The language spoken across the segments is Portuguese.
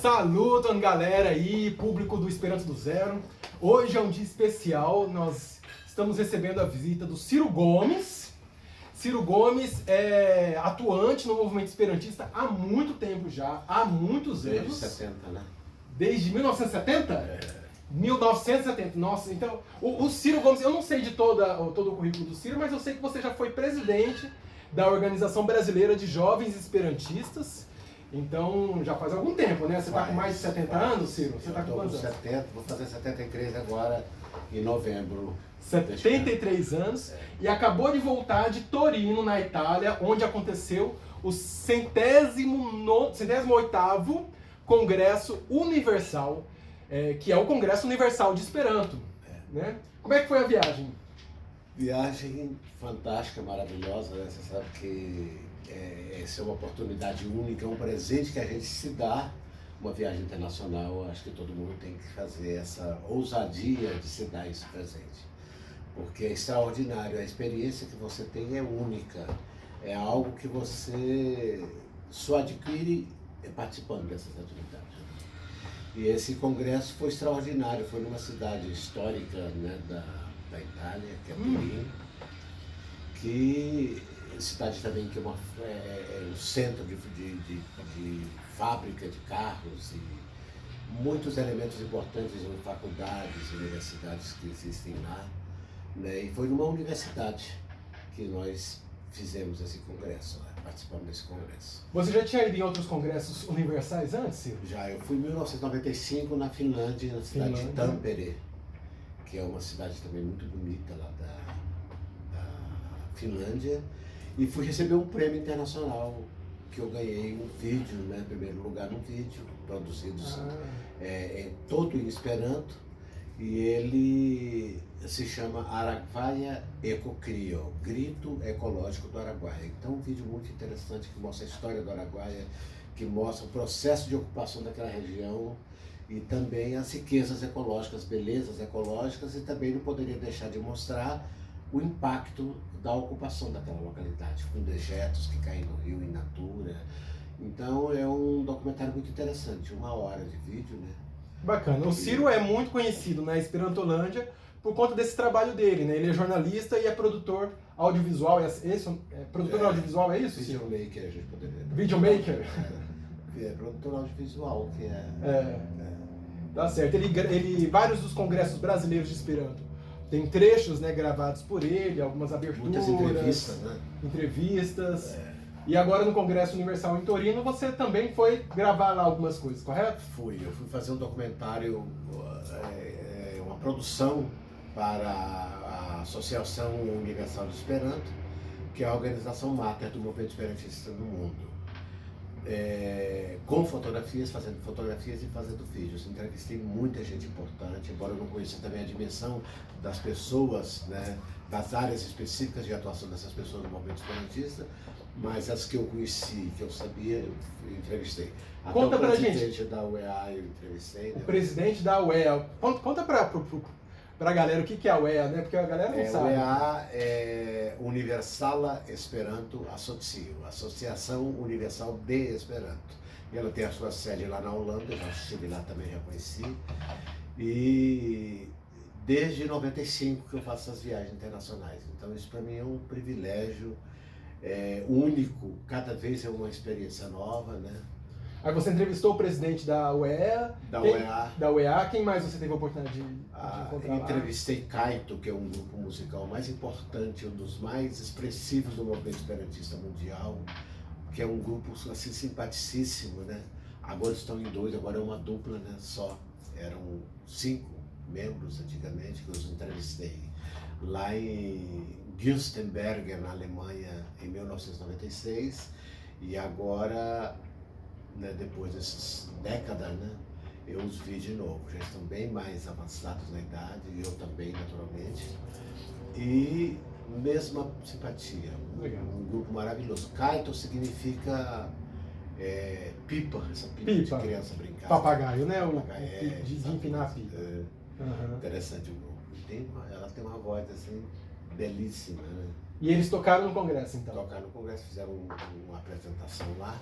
Salutam, galera aí, público do Esperanto do Zero. Hoje é um dia especial, nós estamos recebendo a visita do Ciro Gomes. Ciro Gomes é atuante no movimento esperantista há muito tempo já, há muitos anos. Desde 70, né? Desde 1970? 1970, nossa, então, o Ciro Gomes, eu não sei de todo o currículo do Ciro, mas eu sei que você já foi presidente da Organização Brasileira de Jovens Esperantistas, então já faz algum tempo, né? Você está com mais de 70 anos, Ciro? Você está com quantos anos? 70, vou fazer 73 agora, em novembro. 73 anos, e acabou de voltar de Torino, na Itália, onde aconteceu o 108º Congresso Universal, que é o Congresso Universal de Esperanto. Né? Como é que foi a viagem? Viagem fantástica, maravilhosa, né? Você sabe que essa é uma oportunidade única, é um presente que a gente se dá, uma viagem internacional. Acho que todo mundo tem que fazer essa ousadia de se dar esse presente. Porque é extraordinário, a experiência que você tem é única, é algo que você só adquire participando dessas atividades. E esse congresso foi extraordinário, foi numa cidade histórica, né, da Itália, que é Turim, que cidade também que é um centro de fábrica de carros e muitos elementos importantes em faculdades, universidades que existem lá. Né? E foi numa universidade que nós fizemos esse congresso, né? Participamos desse congresso. Você já tinha ido em outros congressos universais antes, Ciro? Já, eu fui em 1995 na Finlândia, na cidade de Tampere, que é uma cidade também muito bonita lá da Finlândia, e fui receber um prêmio internacional, que eu ganhei um vídeo, né? Em primeiro lugar um vídeo, produzido todo em Esperanto, e ele se chama Araguaia Ecocrio, Grito Ecológico do Araguaia. Então um vídeo muito interessante que mostra a história do Araguaia, que mostra o processo de ocupação daquela região e também as riquezas ecológicas, belezas ecológicas, e também não poderia deixar de mostrar o impacto da ocupação daquela localidade, com dejetos que caem no rio in natura. Então é um documentário muito interessante, 1 hora de vídeo, né? Bacana. O Ciro é muito conhecido na Esperantolândia por conta desse trabalho dele, né? Ele é jornalista e é produtor audiovisual. Produtor audiovisual, é isso? Videomaker, a gente poderia. Videomaker? Produtor audiovisual, que Tá certo. Vários dos congressos brasileiros de Esperanto tem trechos, né, gravados por ele, algumas aberturas. Muitas entrevistas, né? Entrevistas. E agora no Congresso Universal em Torino você também foi gravar lá algumas coisas, correto? Eu fui fazer um documentário, uma produção para a Associação Universal de Esperanto, que é a organização máter do movimento esperantista no mundo. Com fotografias, fazendo fotografias e fazendo vídeos. Entrevistei muita gente importante, embora eu não conheça também a dimensão das pessoas, né, das áreas específicas de atuação dessas pessoas no movimento esperantista, mas as que eu conheci, que eu sabia, eu entrevistei. Até Conta pra gente. O presidente da UEA eu entrevistei. O presidente da UEA. Conta pra galera o que é a UEA, né? Porque a galera não sabe. A UEA é Universala Esperanto Asocio, Associação Universal de Esperanto. E ela tem a sua sede lá na Holanda, já estive lá também, já conheci. E desde 95 que eu faço essas viagens internacionais. Então isso para mim é um privilégio único, cada vez é uma experiência nova, né? Aí você entrevistou o presidente da UEA. Da UEA. Quem mais você teve a oportunidade de encontrar? Entrevistei Kaito, que é um grupo musical mais importante, um dos mais expressivos do movimento esperantista mundial, que é um grupo assim simpaticíssimo, né? Agora estão em 2, agora é uma dupla, né? Só. Eram 5 membros antigamente que eu os entrevistei. Lá em Günstenberger, na Alemanha, em 1996, e agora, né, depois dessas décadas, né, eu os vi de novo. Já estão bem mais avançados na idade, e eu também, naturalmente. E mesma simpatia. Legal. Um grupo maravilhoso. Kaito significa pipa, essa pipa de criança brincar. Papagaio, né? Papagaio, de empinar a pipa. Interessante o grupo. Ela tem uma voz assim belíssima, né? E eles tocaram no congresso, então? Tocaram no congresso, fizeram uma apresentação lá.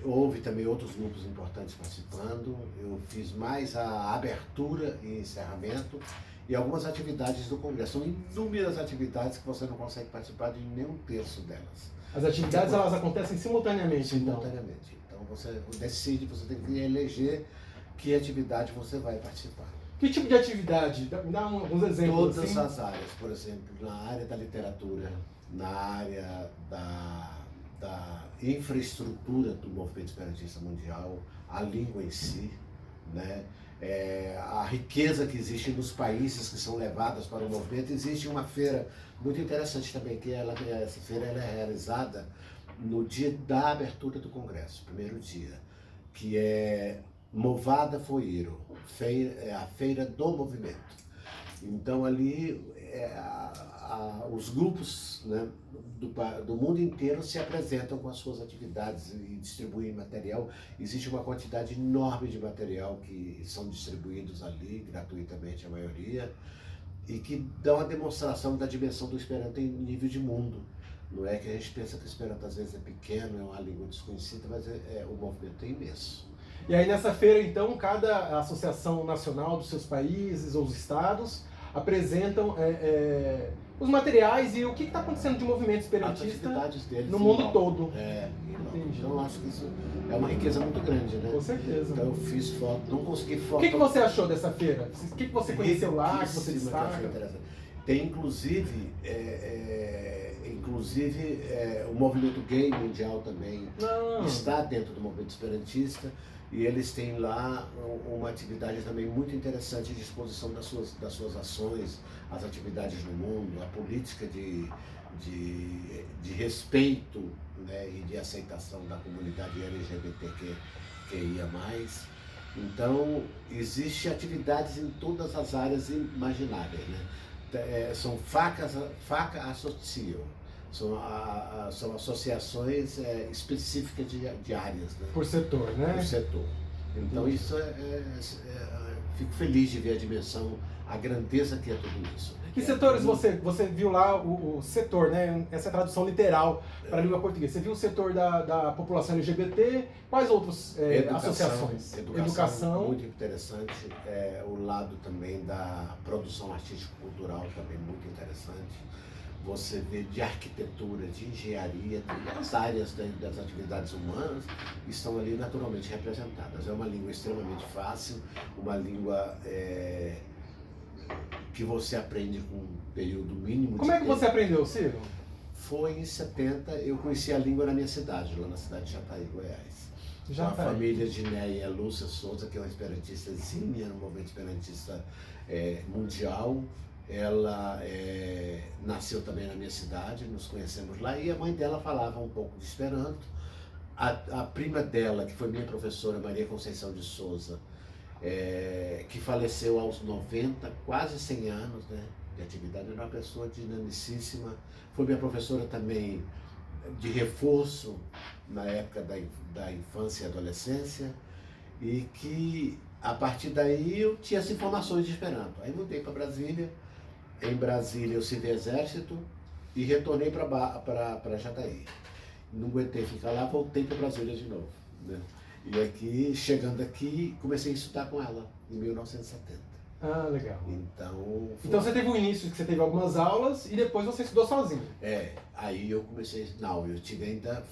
houve também outros grupos importantes participando. Eu fiz mais a abertura e encerramento e algumas atividades do Congresso. São inúmeras atividades que você não consegue participar de nem um terço delas. As atividades, elas acontecem simultaneamente, simultaneamente. Então você decide, você tem que eleger que atividade você vai participar. Que tipo de atividade? Me dá alguns exemplos. Todas assim. as áreas, por exemplo, na área da literatura, na área da infraestrutura do movimento esperantista mundial, a língua em si, né? A riqueza que existe nos países que são levadas para o movimento. Existe uma feira muito interessante também, essa feira ela é realizada no dia da abertura do Congresso, primeiro dia, que é Movada Foiro, a feira do movimento. Então ali os grupos, né, do mundo inteiro se apresentam com as suas atividades e distribuem material. Existe uma quantidade enorme de material que são distribuídos ali, gratuitamente a maioria, e que dão a demonstração da dimensão do Esperanto em nível de mundo. Não é que a gente pensa que o Esperanto às vezes é pequeno, é uma língua desconhecida, mas o movimento é imenso. E aí nessa feira, então, cada associação nacional dos seus países ou os estados apresentam os materiais e o que está acontecendo de movimento esperantista no mundo todo. Então eu acho que isso é uma riqueza muito grande, né? Com certeza. Então eu fiz foto, não consegui foto. O que você achou dessa feira? O que você conheceu lá, que você destaca? Tem inclusive o movimento gay mundial também está dentro do movimento esperantista. E eles têm lá uma atividade também muito interessante de exposição das suas ações, as atividades no mundo, a política de respeito, né, e de aceitação da comunidade LGBTQIA+. Então, existem atividades em todas as áreas imaginárias, né? São faca associo. São associações específicas de áreas, né? Por setor, né? Por setor. Então isso fico feliz de ver a dimensão, a grandeza que é tudo isso. Que setores você viu lá o setor, né? Essa é a tradução literal para a língua portuguesa. Você viu o setor da população LGBT? Quais outras associações? Educação, muito interessante. O lado também da produção artístico-cultural também muito interessante. Você vê de arquitetura, de engenharia, as áreas das atividades humanas estão ali naturalmente representadas. É uma língua extremamente fácil, uma língua que você aprende com um período mínimo de tempo. Como é que você aprendeu, Ciro? Foi em 70, eu conheci a língua na minha cidade, lá na cidade de Jataí, Goiás. Com a família de Neia Lúcia Souza, que é uma esperantistazinha no movimento esperantista mundial. Ela nasceu também na minha cidade, nos conhecemos lá, e a mãe dela falava um pouco de Esperanto. A prima dela, que foi minha professora, Maria Conceição de Souza, que faleceu aos 90, quase 100 anos, né, de atividade, era uma pessoa dinamicíssima. Foi minha professora também de reforço na época da infância e adolescência, e que a partir daí eu tinha as informações de Esperanto. Aí mudei para Brasília. Em Brasília eu servi exército e retornei para Jataí. Não aguentei ficar lá, voltei para Brasília de novo, né? E aqui, chegando aqui, comecei a estudar com ela em 1970. Ah, legal. Então você teve um início que você teve algumas aulas e depois você estudou sozinho. Aí eu comecei,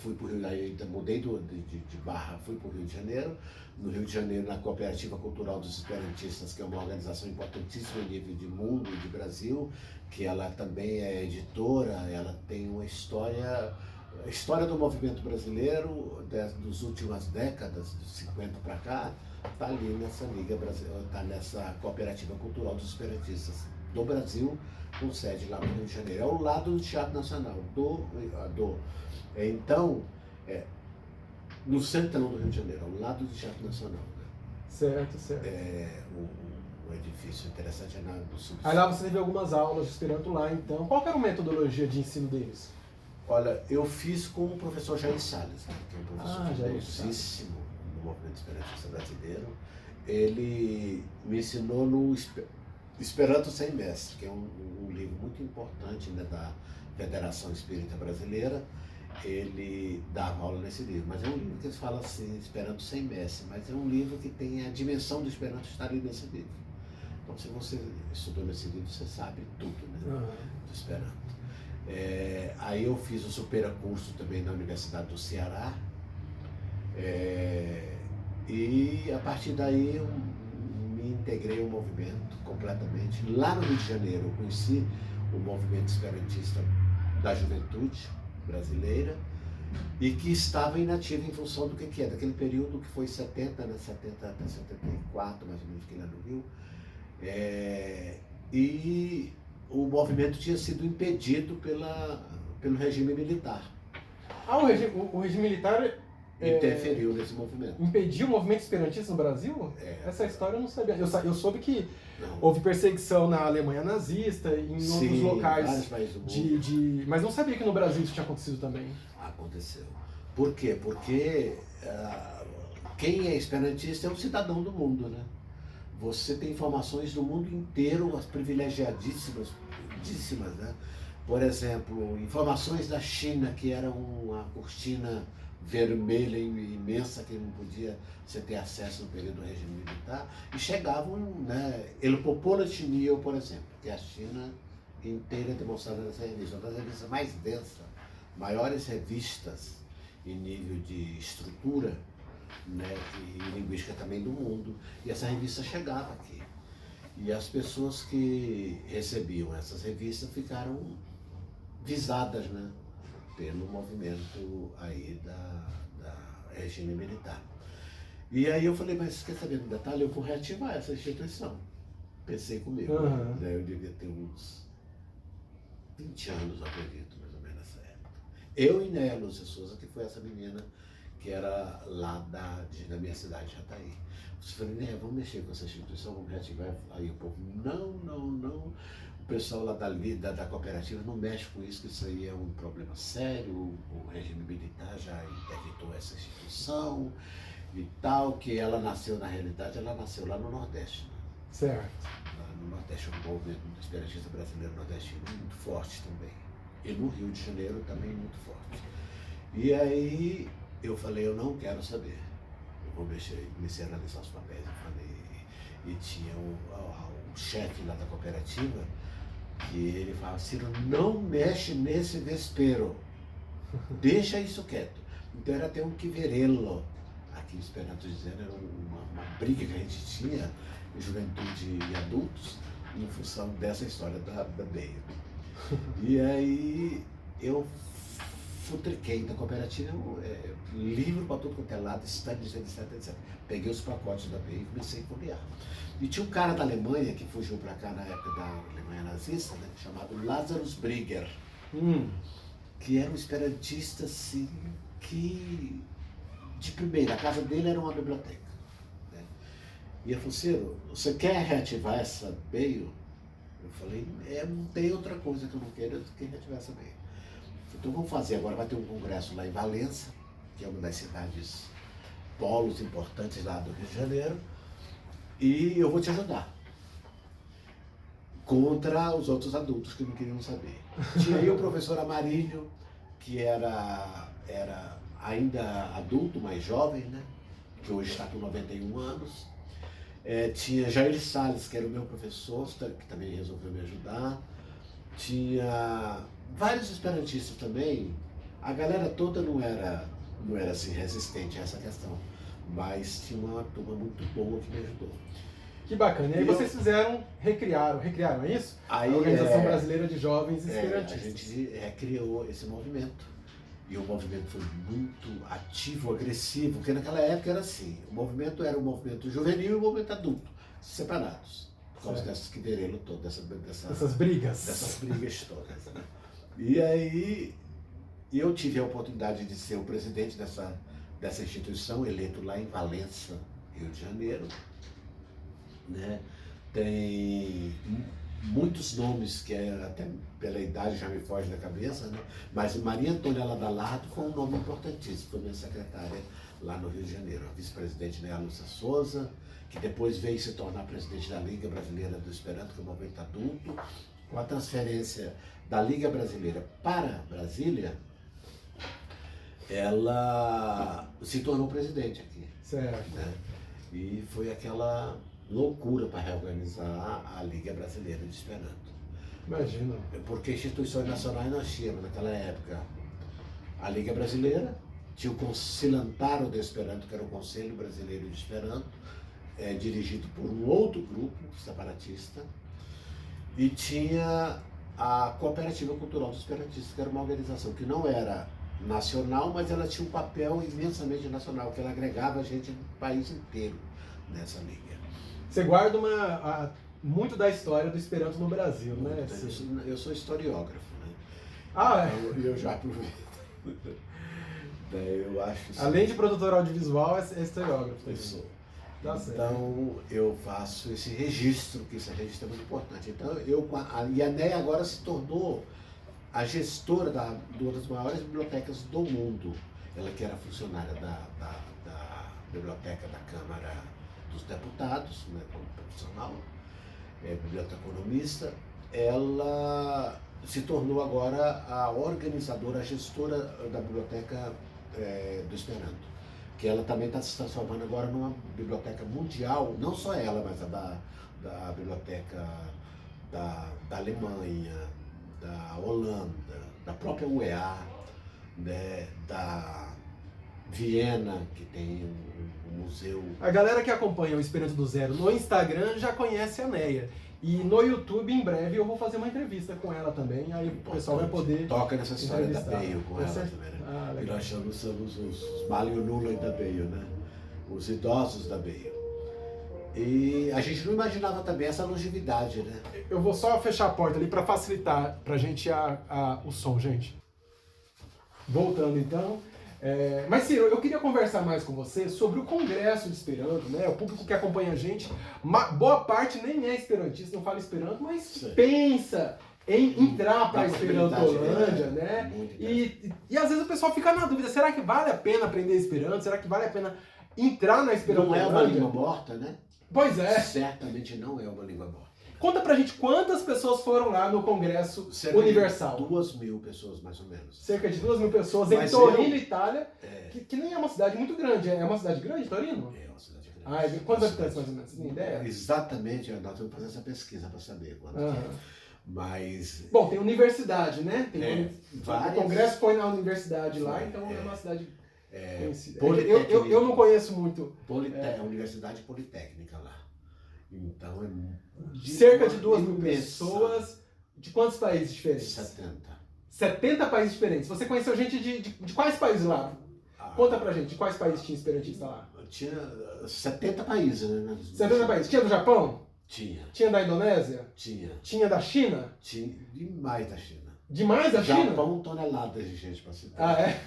fui para o Rio, ainda mudei de Barra, fui para o Rio de Janeiro. No Rio de Janeiro, na Cooperativa Cultural dos Esperantistas, que é uma organização importantíssima em nível de mundo e de Brasil, que ela também é editora, ela tem uma história do movimento brasileiro das últimas décadas, de 50 para cá, está ali nessa liga brasileira, está nessa Cooperativa Cultural dos Esperantistas do Brasil, com sede lá no Rio de Janeiro, ao lado do Teatro Nacional, no centrão do Rio de Janeiro, ao lado do Teatro Nacional. Né? Certo. Um edifício interessante no sul. Aí lá você teve algumas aulas de Esperanto lá, então. Qual que era a metodologia de ensino deles? Olha, eu fiz com o professor Jair Salles, né, que é um professor famosíssimo no movimento esperantista brasileiro. Ele me ensinou no Esperanto Sem Mestre, que é um livro muito importante, né, da Federação Espírita Brasileira. ele dava aula nesse livro. Mas é um livro que eles falam assim, Esperanto sem Messi, mas é um livro que tem a dimensão do Esperanto estar ali nesse livro. Então, se você estudou nesse livro, você sabe tudo, né, do Esperanto. Aí eu fiz o supercurso também na Universidade do Ceará, e a partir daí eu me integrei ao movimento completamente. Lá no Rio de Janeiro eu conheci o movimento esperantista da juventude brasileira e que estava inativa em função do que é, daquele período que foi 70, né, 70 até 74, mais ou menos, aqui lá no Rio. E o movimento tinha sido impedido pelo regime militar. O regime militar interferiu nesse movimento. Impediu o movimento esperantista no Brasil? Essa história eu não sabia. Eu soube que houve perseguição na Alemanha nazista e em outros locais. Mas não sabia que no Brasil isso tinha acontecido também. Aconteceu. Por quê? Porque quem é esperantista é um cidadão do mundo, né? Você tem informações do mundo inteiro, as privilegiadíssimas, né? Por exemplo, informações da China, que era uma cortina vermelha imensa que não podia você ter acesso no período do regime militar, e chegavam, né, El Popolo Chinês, por exemplo, que a China inteira demonstrada nessa revista, uma das revistas mais densas, maiores revistas em nível de estrutura, né, e linguística também do mundo, e essa revista chegava aqui. E as pessoas que recebiam essas revistas ficaram visadas, né, pelo movimento aí da regime militar. E aí eu falei, mas quer saber no detalhe? Eu vou reativar essa instituição. Pensei comigo, né? Eu devia ter uns 20 anos, acredito, mais ou menos nessa época. Eu e Néia Lúcia Souza, que foi essa menina que era lá da minha cidade, Jataí. Eu falei, Néia, vamos mexer com essa instituição, vamos reativar. Aí o povo, não. O pessoal lá da cooperativa não mexe com isso, que isso aí é um problema sério, o regime militar já interditou essa instituição e tal, que ela nasceu, na realidade, ela nasceu lá no Nordeste. Né? Certo. Lá no Nordeste, um movimento esperantista brasileiro nordestino muito forte também. E no Rio de Janeiro também muito forte. E aí eu falei, eu não quero saber. Eu vou comecei a analisar os papéis, eu falei, e tinha o chefe lá da cooperativa, que ele falava, Ciro, não mexe nesse vespeiro, deixa isso quieto. Então era até um quiverelo, aqui em Esperanto dizendo, era uma briga que a gente tinha, juventude e adultos, em função dessa história da BEI. E aí eu futriquei da cooperativa, livro para tudo quanto é lado, estandes, etc. Peguei os pacotes da BEI e comecei a copiar. E tinha um cara da Alemanha, que fugiu para cá na época da Alemanha nazista, né, chamado Lazarus Brigger, que era um esperantista, assim, que de primeira, a casa dele era uma biblioteca. Né? E ele falou, Ciro, você quer reativar essa BEI? Eu falei, não tem outra coisa que eu não quero do que reativar essa BEI. Então vamos fazer, agora vai ter um congresso lá em Valença, que é uma das cidades polos importantes lá do Rio de Janeiro, e eu vou te ajudar. Contra os outros adultos que não queriam saber. Tinha aí o professor Amarílio, que era ainda adulto, mais jovem, né? Que hoje está com 91 anos. Tinha Jair Salles, que era o meu professor, que também resolveu me ajudar. Tinha vários esperantistas também. A galera toda não era assim, resistente a essa questão, mas tinha uma turma muito boa que me ajudou. Que bacana. E aí vocês recriaram, é isso? Aí, a Organização Brasileira de Jovens Esperantistas. A gente recriou esse movimento. E o movimento foi muito ativo, agressivo, porque naquela época era assim, o movimento era um movimento juvenil e um movimento adulto, separados. Por causa dessas quiverelo todo, dessas brigas todas. Né? E aí eu tive a oportunidade de ser o presidente dessa instituição, eleito lá em Valença, Rio de Janeiro. Né? Tem muitos nomes que até pela idade já me foge da cabeça, né? Mas Maria Antônia Ladalardo foi um nome importantíssimo, foi minha secretária lá no Rio de Janeiro, a vice-presidente Néia Lúcia Souza, que depois veio se tornar presidente da Liga Brasileira do Esperanto, que é o movimento adulto. Com a transferência da Liga Brasileira para Brasília, ela se tornou presidente aqui. Certo. Né? E foi aquela loucura para reorganizar a Liga Brasileira de Esperanto. Imagina. Porque instituições nacionais nós tínhamos naquela época a Liga Brasileira, tinha o Consilantaro de Esperanto, que era o Conselho Brasileiro de Esperanto, dirigido por um outro grupo separatista, e tinha a Cooperativa Cultural dos Esperantistas, que era uma organização que não era nacional, mas ela tinha um papel imensamente nacional, que ela agregava gente do país inteiro nessa liga. Você guarda muito da história do Esperanto no Brasil, né? Eu sou historiógrafo, né? Ah, é. Então, eu já aproveito. Eu acho assim, Além de produtor audiovisual, é historiógrafo. eu sou. Tá certo. Então eu faço esse registro, que esse registro é muito importante. Então e a NEA agora se tornou a gestora de uma das maiores bibliotecas do mundo. Ela que era funcionária da biblioteca da Câmara dos Deputados, né, como profissional, biblioteconomista, ela se tornou agora a organizadora, a gestora da biblioteca do Esperanto, que ela também está se transformando agora numa biblioteca mundial, não só ela, mas a da biblioteca da Alemanha, da Holanda, da própria UEA, né, da Viena, que tem um museu. A galera que acompanha o Esperanto do Zero no Instagram já conhece a Neia. E no YouTube, em breve, eu vou fazer uma entrevista com ela também, aí o pessoal vai poder... Toca nessa história da Bale com ela certo? também, né? Ah, E nós somos os Malionula da Bale, né? Os idosos da Bale. E a gente não imaginava também essa longevidade, né? Eu vou só fechar a porta ali para facilitar pra gente o som, gente. Voltando então. Mas Ciro, eu queria conversar mais com você sobre o Congresso de Esperanto, né? O público que acompanha a gente, boa parte nem é esperantista, não fala Esperanto, mas Sim. pensa em entrar para a Dá possibilidade, Esperantolândia, né? E às vezes o pessoal fica na dúvida, será que vale a pena aprender Esperanto? Será que vale a pena entrar na Esperantolândia? Não é uma língua morta, né? Pois é. Certamente não é uma língua morta. Conta pra gente quantas pessoas foram lá no Congresso Universal. 2.000 pessoas, mais ou menos. Cerca de 2.000 pessoas em Torino, Itália, que nem é uma cidade muito grande. É uma cidade grande, Torino? É uma cidade grande. Quantos habitantes, mais ou menos? Você tem ideia? Exatamente, nós temos que fazer essa pesquisa para saber quanto é. Mas... Bom, tem universidade, né? várias... O Congresso foi na universidade lá, então é uma cidade conhecida. Politécnica. Eu não conheço muito. A Universidade Politécnica lá. Então cerca de 2.000 pessoas. De quantos países diferentes? 70. 70 países diferentes. Você conheceu gente de quais países lá? Conta pra gente, de quais países tinha esperantista lá? Tinha 70 países, né? 70 países. Tinha do Japão? Tinha. Tinha da Indonésia? Tinha. Tinha da China? Tinha demais da China. Demais da China? Japão, toneladas de gente para citar. Ah, é?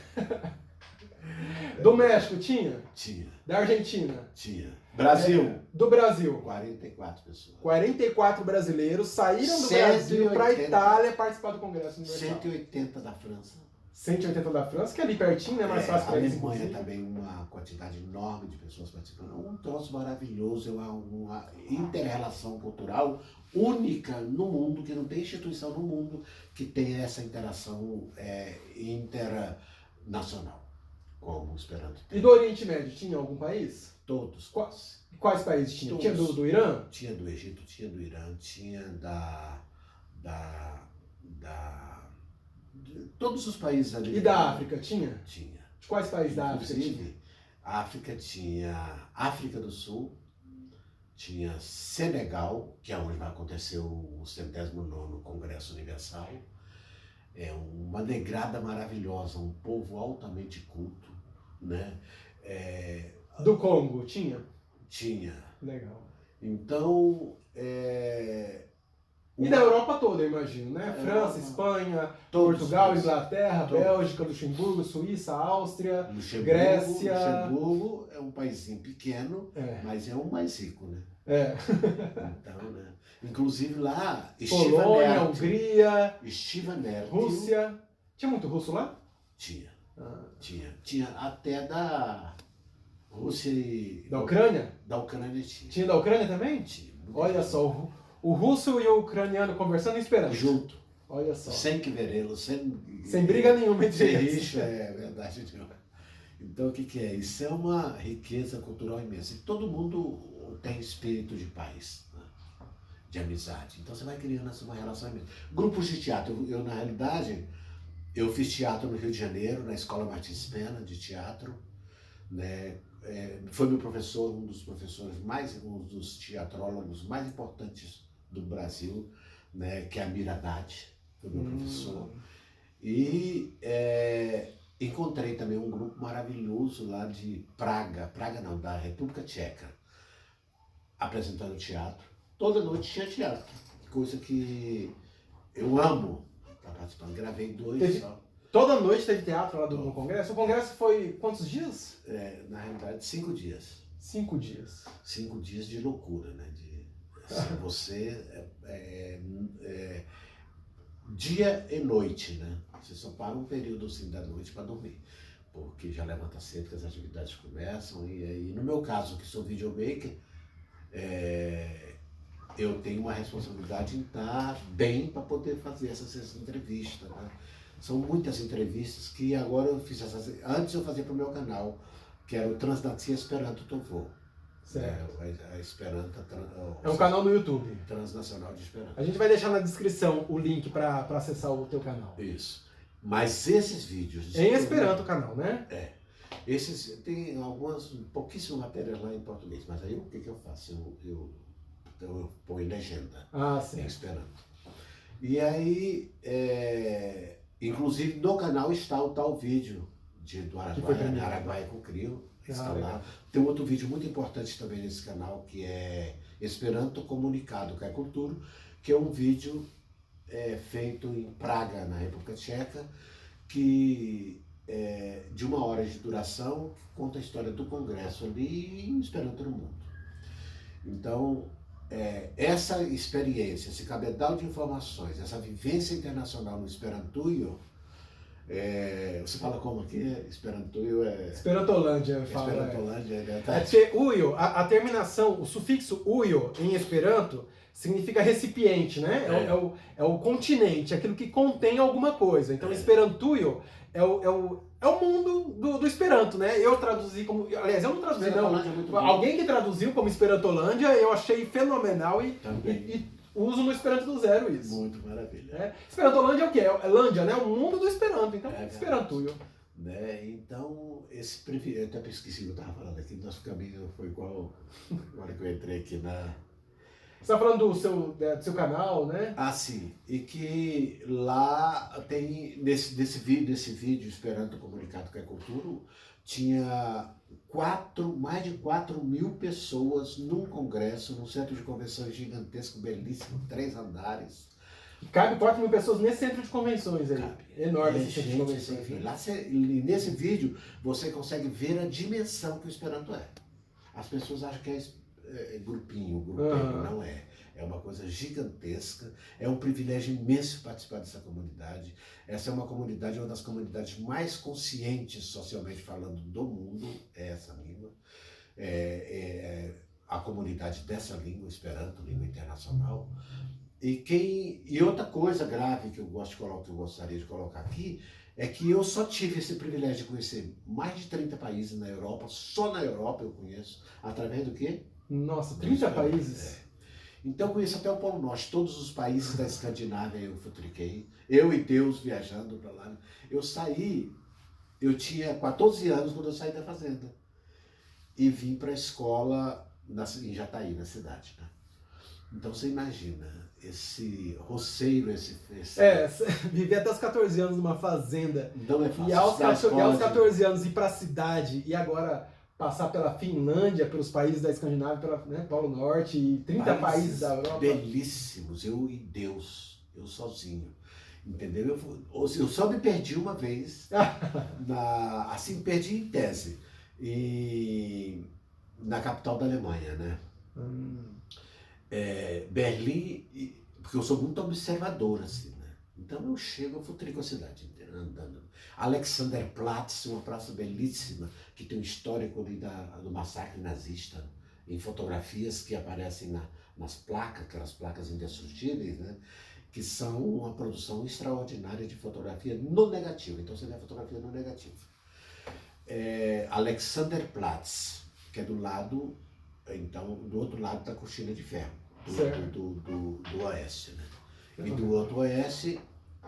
Do México tinha? Tinha. Da Argentina? Tinha. Brasil? Do Brasil? 44 pessoas. 44 brasileiros saíram do 180. Brasil para a Itália participar do Congresso Universal. 180 da França. 180 da França, que é ali pertinho, né? Mais fácil A para eles. Alemanha também, uma quantidade enorme de pessoas participando. Um troço maravilhoso, uma inter-relação cultural única no mundo, que não tem instituição no mundo que tenha essa interação internacional, como o Esperanto tem. E do Oriente Médio, tinha algum país? Todos. Quais países tinha? Todos. Tinha do Irã? Tinha do Egito, tinha do Irã, tinha de todos os países ali. E da África, tinha? Tinha. De quais países da África tinha? Inclusive, a África tinha África do Sul, tinha Senegal, que é onde vai acontecer o 109º Congresso Universal. É uma negrada maravilhosa, um povo altamente culto, né? Do Congo, tinha? Tinha. Legal. Então, E da Europa toda, eu imagino, né? França, Espanha, Portugal, Inglaterra, Bélgica, Luxemburgo, Suíça, Áustria, Grécia. Luxemburgo é um paísinho pequeno, mas é o mais rico, né? Então, né? Inclusive lá, Polônia, Hungria, Rússia. Tinha muito russo lá? Tinha. Tinha até da Rússia e... Da Ucrânia? Da Ucrânia tinha. Tinha da Ucrânia também? Tinha. Olha só, o russo e o ucraniano conversando e esperando. Junto. Olha só. Sem querê-lo, sem briga nenhuma entre eles. Sem rixa, é verdade. Então, o que que é? Isso é uma riqueza cultural imensa. E todo mundo tem espírito de paz, né? De amizade. Então, você vai criando essa uma relação imensa. Grupos de teatro. Eu, na realidade, eu fiz teatro no Rio de Janeiro, na Escola Martins Pena, de teatro, né? Foi meu professor, um dos professores um dos teatrólogos mais importantes do Brasil, né? Que é a Mira Haddad, foi meu professor. E encontrei também um grupo maravilhoso lá de Praga não, da República Tcheca, apresentando teatro. Toda noite tinha teatro, coisa que eu amo estar participando. Gravei 2 só. Toda noite teve teatro lá no Congresso? O Congresso foi quantos dias? Na realidade, 5 dias. 5 dias. 5 dias de loucura, né? Assim, você dia e noite, né? Você só para um período assim da noite para dormir, porque já levanta cedo que as atividades começam. E aí, no meu caso, que sou videomaker, eu tenho uma responsabilidade em estar bem para poder fazer essas entrevistas, né? São muitas entrevistas que agora eu fiz antes eu fazia para o meu canal, que era o Transnacia Esperanto Tovo. Certo. A Esperanto é um canal no YouTube. Transnacional de Esperanto. A gente vai deixar na descrição o link para acessar o teu canal. Isso. Mas esses vídeos... Em Esperanto o canal, né? Esses, tem pouquíssimas matérias lá em português, mas aí o que eu faço? Eu ponho legenda em Esperanto. E aí, inclusive no canal está o tal vídeo do Araguaia com Crio. Está lá. Tem outro vídeo muito importante também nesse canal, que é Esperanto Comunicado com a Cultura, que é um vídeo feito em Praga, na República Tcheca, que de 1 hora de duração, que conta a história do Congresso ali em Esperanto no mundo. Então, essa experiência, esse cabedal de informações, essa vivência internacional no Esperantuio, você fala como aqui? Esperantuio Esperantolândia, fala. Esperantolândia, porque uio, a terminação, o sufixo uio em Esperanto significa recipiente, né? É o continente, aquilo que contém alguma coisa. Então, Esperantuio é o mundo do Esperanto, né? Eu traduzi como... Aliás, eu não traduzi, não. Alguém que traduziu como Esperantolândia, eu achei fenomenal e uso no Esperanto do Zero isso. Muito maravilha. Esperantolândia é o quê? É Lândia, né? O mundo do Esperanto. Então, Esperantuio. Né? Então, esse privilégio... Eu até esqueci o que eu estava falando aqui. Nosso caminho foi igual na hora que eu entrei aqui na... Você está falando do seu canal, né? Ah, sim. E que lá tem, nesse vídeo Esperanto Comunicado com a Cultura, tinha mais de 4 mil pessoas num congresso, num centro de convenções gigantesco, belíssimo, 3 andares. Cabe 4 mil pessoas nesse centro de convenções aí. Cabe. Enorme esse centro de convenções. Enfim, lá nesse vídeo você consegue ver a dimensão que o Esperanto é. As pessoas acham que é grupinho, não é. É uma coisa gigantesca, é um privilégio imenso participar dessa comunidade. Essa é uma comunidade, uma das comunidades mais conscientes socialmente falando do mundo, é essa língua. A comunidade dessa língua, Esperanto, língua internacional. E outra coisa grave que eu gostaria de colocar aqui, é que eu só tive esse privilégio de conhecer mais de 30 países na Europa, só na Europa eu conheço, através do quê? Nossa, 30 países? Então eu conheço até o Polo Norte, todos os países da Escandinávia eu futriquei, eu e Deus viajando para lá. Eu tinha 14 anos quando eu saí da fazenda e vim para a escola em Jataí, na cidade, né? Então você imagina, esse roceiro, viver até os 14 anos numa fazenda. Não é fácil. E aos 14 anos ir para a cidade e agora passar pela Finlândia, pelos países da Escandinávia, pelo Polo Norte e 30 países da Europa. Belíssimos, eu e Deus, eu sozinho. Entendeu? Eu só me perdi uma vez, assim, perdi em tese, na capital da Alemanha, né? Berlim, porque eu sou muito observador, assim, né? Então eu futrico a cidade inteira, andando. Alexanderplatz, uma praça belíssima, que tem um histórico ali do massacre nazista, em fotografias que aparecem nas placas, aquelas placas indestrutíveis, né? Que são uma produção extraordinária de fotografia no negativo. Então você vê a fotografia no negativo. Alexanderplatz, que é do lado, então, do outro lado da Cortina de Ferro, do oeste, né? E do outro oeste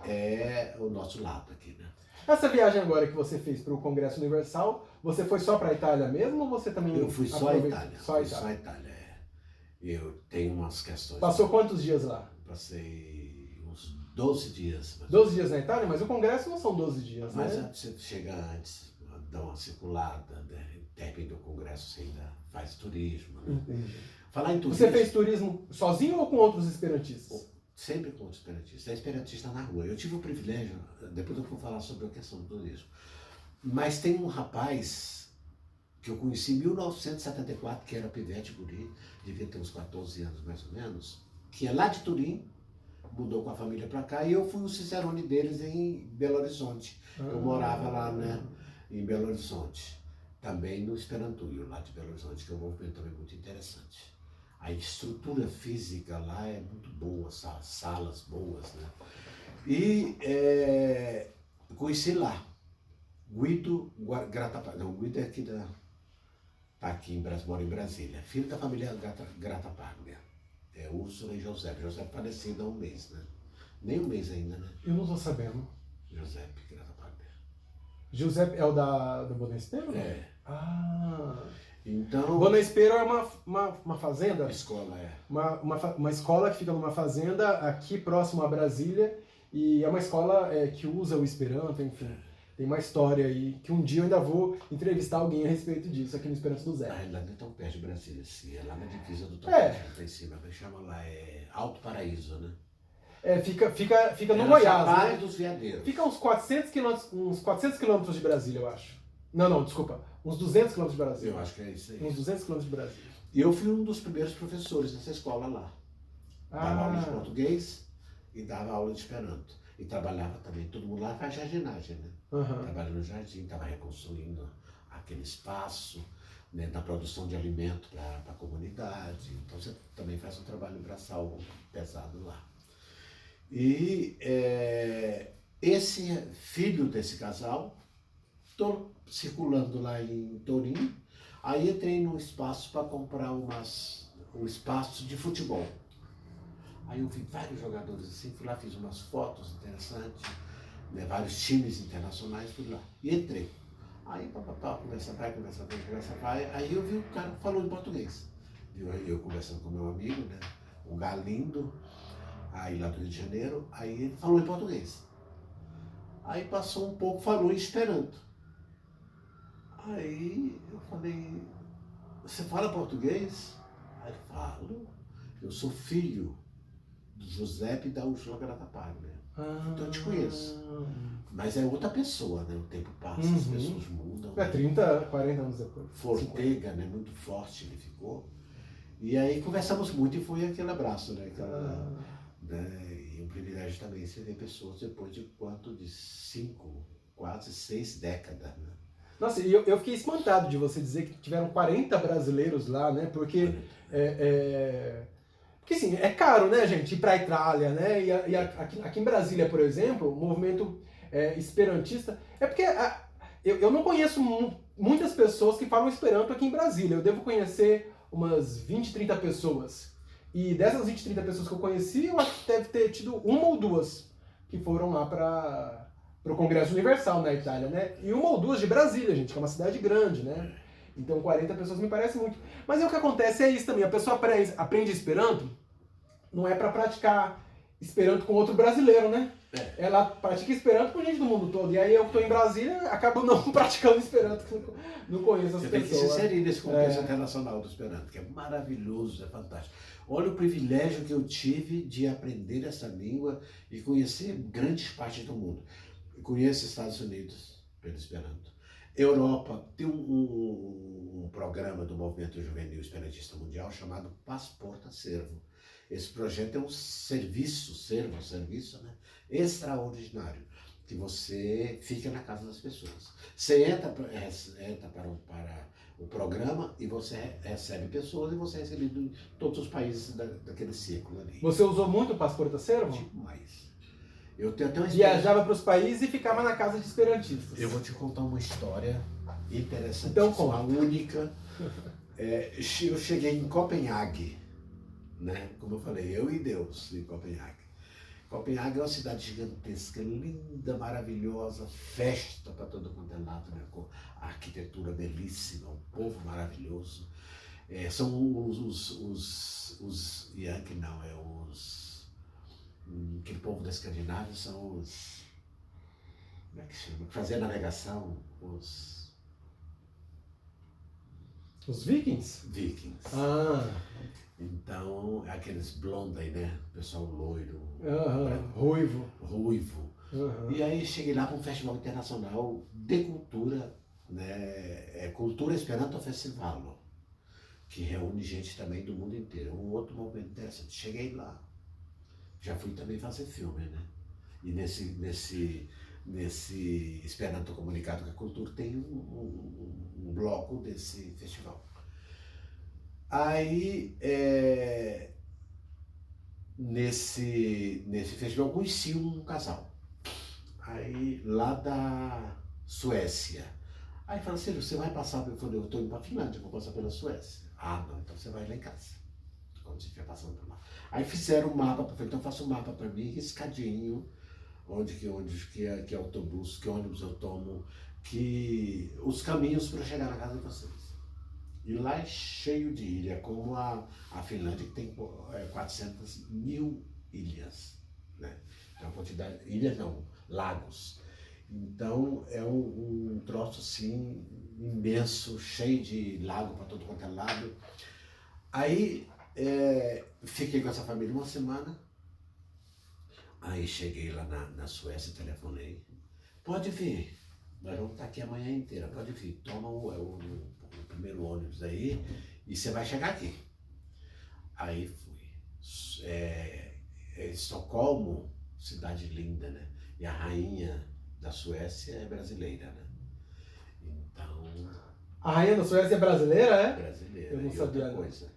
é o nosso lado aqui, né? Essa viagem agora que você fez para o Congresso Universal, você foi só para a Itália mesmo ou você também... Eu fui só à Itália. Só a Itália. Só a Itália, é. Eu tenho umas questões... Passou quantos dias lá? Passei uns 12 dias. 12 dias na Itália? Mas o Congresso não são 12 dias, mas né? Mas você chega antes, dá uma circulada, né? Termina do Congresso, você ainda faz turismo, né? Entendi. Falar em turismo... Você fez turismo sozinho ou com outros esperantistas? Sempre com esperantista. É esperantista na rua. Eu tive o privilégio, depois eu vou falar sobre a questão do turismo. Mas tem um rapaz que eu conheci em 1974, que era pivete guri, devia ter uns 14 anos mais ou menos, que é lá de Turim, mudou com a família para cá, e eu fui o cicerone deles em Belo Horizonte. Eu morava lá, né, em Belo Horizonte. Também no Esperantuio, lá de Belo Horizonte, que é um movimento também muito interessante. A estrutura física lá é muito boa, salas boas, né? E conheci lá Guido Grattapaglia. Não, Guido é aqui tá aqui em Brasília, mora em Brasília. Filho da família Grattapaglia. É Úrsula e José. José falecido há um mês, né? Nem um mês ainda, né? Eu não tô sabendo. José Grattapaglia. José é o do Bonespero? É. Ah... Então... Bonespero é uma fazenda? Escola, é. Uma escola que fica numa fazenda aqui próximo a Brasília, e é uma escola que usa o Esperanto, enfim. Tem uma história aí, que um dia eu ainda vou entrevistar alguém a respeito disso, aqui no Esperanto do Zé. Ah, lá não é tão perto de Brasília, assim, é lá na divisa do Tocantins, tá em cima, chama lá, Alto Paraíso, né? Fica no Goiás, né? Dos Veadeiros. Fica uns 400 quilômetros de Brasília, eu acho. Não, desculpa. Uns 200 quilômetros de Brasília. Eu acho que é isso aí. Uns 200 quilômetros de Brasília. E eu fui um dos primeiros professores dessa escola lá. Dava aula de português e dava aula de Esperanto. E trabalhava também, todo mundo lá faz jardinagem, né? Trabalha no jardim, estava reconstruindo aquele espaço, né, na produção de alimento para a comunidade. Então você também faz um trabalho braçal pesado lá. E esse filho desse casal, estou circulando lá em Turim, aí entrei num espaço para comprar um espaço de futebol. Aí eu vi vários jogadores assim, fui lá, fiz umas fotos interessantes, né, vários times internacionais, fui lá e entrei. Aí, conversa vai, aí eu vi o cara que falou em português. Eu conversando com meu amigo, né, o Galindo, aí lá do Rio de Janeiro, aí ele falou em português. Aí passou um pouco, falou em Esperanto. Aí eu falei, você fala português? Aí ele falo, eu sou filho do Giuseppe e da Úrsula Grattapaglia. Então eu te conheço. Mas é outra pessoa, né? O tempo passa, as pessoas mudam. 30, 40 anos depois. Fortega, né? Muito forte ele ficou. E aí conversamos muito e foi aquele abraço, né? Né? E um privilégio também você ver pessoas depois de quanto? De 5, quase 6 décadas, né? Nossa, e eu fiquei espantado de você dizer que tiveram 40 brasileiros lá, né? Porque porque assim, é caro, né, gente, ir para a Itália, né? E aqui em Brasília, por exemplo, o movimento esperantista... É porque eu não conheço muitas pessoas que falam Esperanto aqui em Brasília. Eu devo conhecer umas 20, 30 pessoas. E dessas 20, 30 pessoas que eu conheci, eu acho que deve ter tido uma ou duas que foram lá para o Congresso Universal na Itália, né? E uma ou duas de Brasília, gente, que é uma cidade grande, né? Então 40 pessoas me parece muito. Mas o que acontece é isso também, a pessoa aprende Esperanto, não é para praticar Esperanto com outro brasileiro, né? Ela pratica Esperanto com gente do mundo todo. E aí eu que estou em Brasília, acabo não praticando Esperanto, não conheço as pessoas. Você tem que se inserir nesse contexto internacional do Esperanto, que é maravilhoso, é fantástico. Olha o privilégio que eu tive de aprender essa língua e conhecer grandes partes do mundo. Eu conheço Estados Unidos pelo Esperanto. Europa tem um programa do Movimento Juvenil Esperantista Mundial chamado Passaporta Servo. Esse projeto é um serviço, né, extraordinário, que você fica na casa das pessoas. Você entra para o programa e você recebe pessoas e você é recebido em todos os países daquele círculo ali. Você usou muito o Passaporta Servo? Demais. Eu tenho até uma Viajava para os países e ficava na casa de esperantistas. Eu vou te contar uma história interessantíssima, Então, como? a única. Eu cheguei em Copenhague, né? Como eu falei, eu e Deus em Copenhague. Copenhague é uma cidade gigantesca, linda, maravilhosa, festa para todo quanto é lado, né? Com a arquitetura belíssima, um povo maravilhoso. São os Yankee, não, aquele povo da Escandinávia são os, como é que chama? Fazer navegação, os Vikings? Vikings. Ah, Então, aqueles blondos aí, né? Pessoal loiro, ruivo. ruivo. E aí cheguei lá para um festival internacional de cultura, né? Cultura Esperanto Festival, que reúne gente também do mundo inteiro. Um outro momento interessante. Cheguei lá, já fui também fazer filme, né? E nesse Esperanto Comunicado com a Cultura tem um bloco desse festival. Aí, nesse festival, eu conheci um casal. Aí, lá da Suécia. Aí falaram assim, você vai passar, eu falei, eu estou indo para a Finlândia, vou passar pela Suécia. Ah, não, então você vai lá em casa, quando você estiver passando por lá. Aí fizeram um mapa, eu falei, então faça um mapa para mim, riscadinho, onde que é autobus, que ônibus eu tomo, que os caminhos para chegar na casa de vocês. E lá é cheio de ilha, como a Finlândia, que tem 400 mil ilhas, né? Então, a quantidade, ilhas não, lagos. Então, é um troço assim, imenso, cheio de lago para todo quanto é lado. Aí, fiquei com essa família uma semana. Aí, cheguei lá na Suécia, telefonei. Pode vir, nós vamos estar aqui a manhã inteira, pode vir. Toma o primeiro ônibus aí e você vai chegar aqui. Aí fui. Estocolmo, cidade linda, né? E a rainha da Suécia é brasileira, né? Então... A rainha da Suécia é brasileira, é? Brasileira. Eu não e sabia. outra coisa,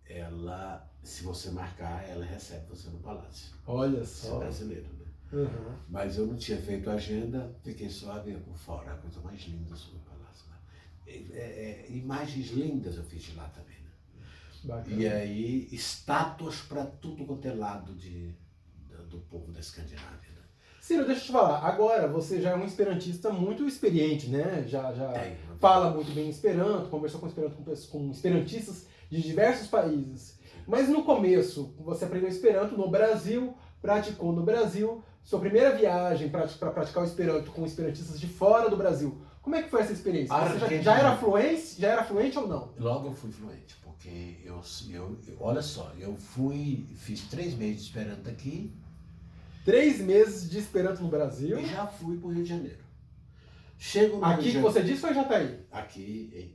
ela, se você marcar, ela recebe você no palácio. Olha Você é só. brasileiro, né? Uhum. Mas eu não tinha feito agenda, fiquei só a ver por fora, a coisa mais linda sobre o palácio. Imagens lindas eu fiz de lá também, né? Bacana. E aí, estátuas para tudo quanto é lado do povo da Escandinávia, né? Ciro, deixa eu te falar, agora você já é um esperantista muito experiente, né? Já Tem. fala muito bem Esperanto, conversou com esperantistas de diversos países. Mas no começo, você aprendeu Esperanto no Brasil, praticou no Brasil, sua primeira viagem para praticar o Esperanto com esperantistas de fora do Brasil. Como é que foi essa experiência? Você já era fluente ou não? Logo eu fui fluente, porque olha só, fiz 3 meses de Esperanto aqui. 3 meses de Esperanto no Brasil. E já fui para o Rio de Janeiro. Chego no Aqui Rio de que Janeiro, você disse ou em Jataí? aqui